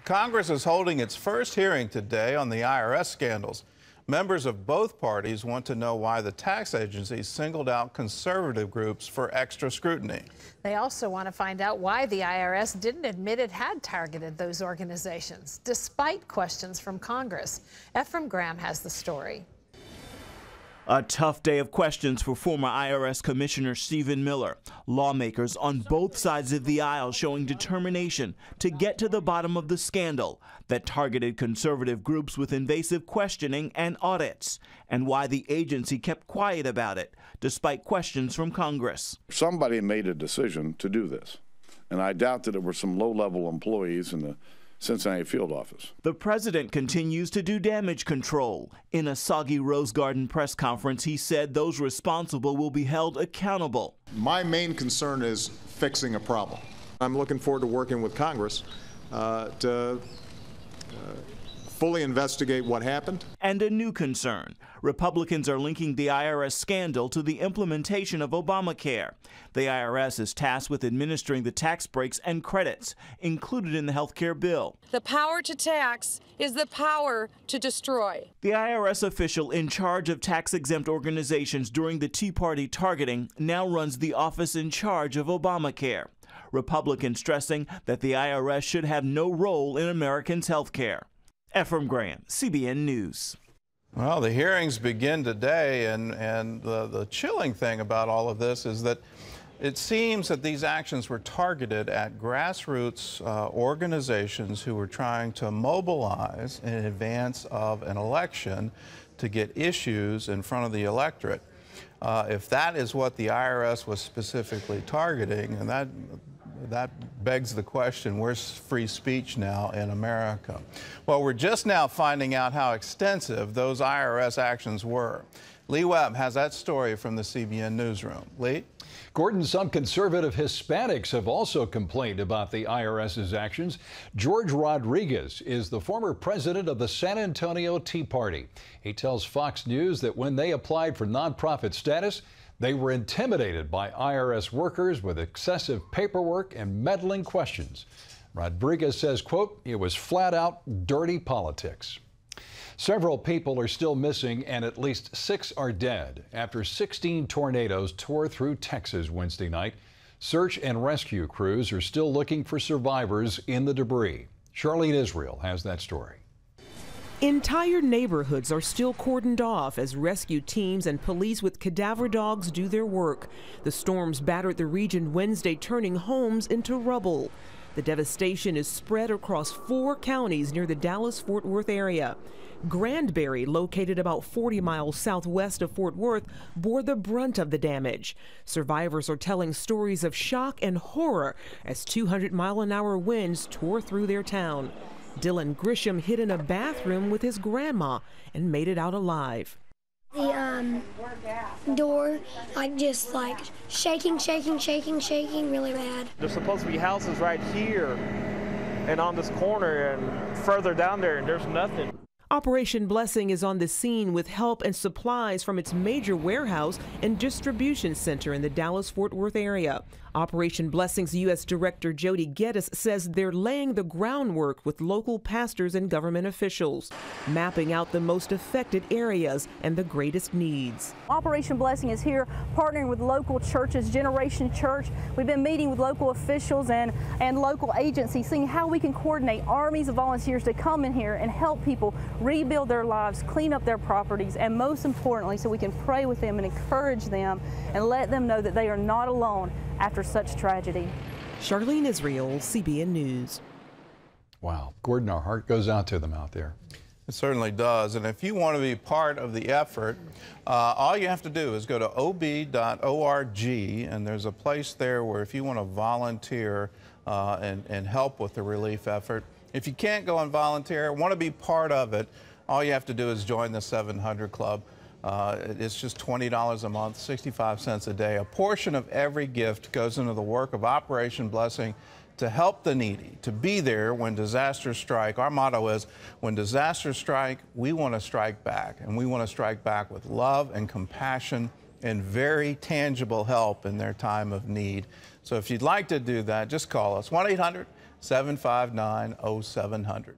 Congress is holding its first hearing today on the IRS scandals. Members of both parties want to know why the tax agencies singled out conservative groups for extra scrutiny. They also want to find out why the IRS didn't admit it had targeted those organizations, despite questions from Congress. Ephraim Graham has the story. A tough day of questions for former IRS Commissioner Stephen Miller. Lawmakers on both sides of the aisle showing determination to get to the bottom of the scandal that targeted conservative groups with invasive questioning and audits, and why the agency kept quiet about it, despite questions from Congress. Somebody made a decision to do this, and I doubt that it were some low-level employees in the Cincinnati field office. The president continues to do damage control. In a soggy Rose Garden press conference, he said those responsible will be held accountable. My main concern is fixing a problem. I'm looking forward to working with Congress to fully investigate what happened. And a new concern. Republicans are linking the IRS scandal to the implementation of Obamacare. The IRS is tasked with administering the tax breaks and credits included in the health care bill. The power to tax is the power to destroy. The IRS official in charge of tax-exempt organizations during the Tea Party targeting now runs the office in charge of Obamacare. Republicans stressing that the IRS should have no role in Americans' health care. Ephraim Graham, CBN News. Well, the hearings begin today, and the chilling thing about all of this is that it seems that these actions were targeted at grassroots organizations who were trying to mobilize in advance of an election to get issues in front of the electorate. If that is what the IRS was specifically targeting, and that begs the question, where's free speech now in America? Well, we're just now finding out how extensive those IRS actions were. Lee Webb has that story from the CBN newsroom. Lee? Gordon, some conservative Hispanics have also complained about the IRS's actions. George Rodriguez is the former president of the San Antonio Tea Party. He tells Fox News that when they applied for nonprofit status, they were intimidated by IRS workers with excessive paperwork and meddling questions. Rodriguez says, quote, it was flat out dirty politics. Several people are still missing and at least 6 are dead after 16 tornadoes tore through Texas Wednesday night. Search and rescue crews are still looking for survivors in the debris. Charlene Israel has that story. Entire neighborhoods are still cordoned off as rescue teams and police with cadaver dogs do their work. The storms battered the region Wednesday, turning homes into rubble. The devastation is spread across 4 counties near the Dallas-Fort Worth area. Granbury, located about 40 miles southwest of Fort Worth, bore the brunt of the damage. Survivors are telling stories of shock and horror as 200-mile-an-hour winds tore through their town. Dylan Grisham hid in a bathroom with his grandma and made it out alive. The door, just shaking really bad. There's supposed to be houses right here and on this corner and further down there, and there's nothing. Operation Blessing is on the scene with help and supplies from its major warehouse and distribution center in the Dallas-Fort Worth area. Operation Blessing's U.S. Director Jody Geddes says they're laying the groundwork with local pastors and government officials, mapping out the most affected areas and the greatest needs. Operation Blessing is here partnering with local churches, Generation Church. We've been meeting with local officials and local agencies, seeing how we can coordinate armies of volunteers to come in here and help people rebuild their lives, clean up their properties, and most importantly, so we can pray with them and encourage them and let them know that they are not alone after such tragedy. Charlene Israel, CBN News. Wow. Gordon, our heart goes out to them out there. It certainly does. And if you want to be part of the effort, all you have to do is go to ob.org, and there's a place there where if you want to volunteer and help with the relief effort. If you can't go and volunteer, want to be part of it, all you have to do is join the 700 Club. It's just $20 a month, 65 cents a day. A portion of every gift goes into the work of Operation Blessing to help the needy, to be there when disasters strike. Our motto is, when disasters strike, we want to strike back. And we want to strike back with love and compassion and very tangible help in their time of need. So if you'd like to do that, just call us, 759-0700.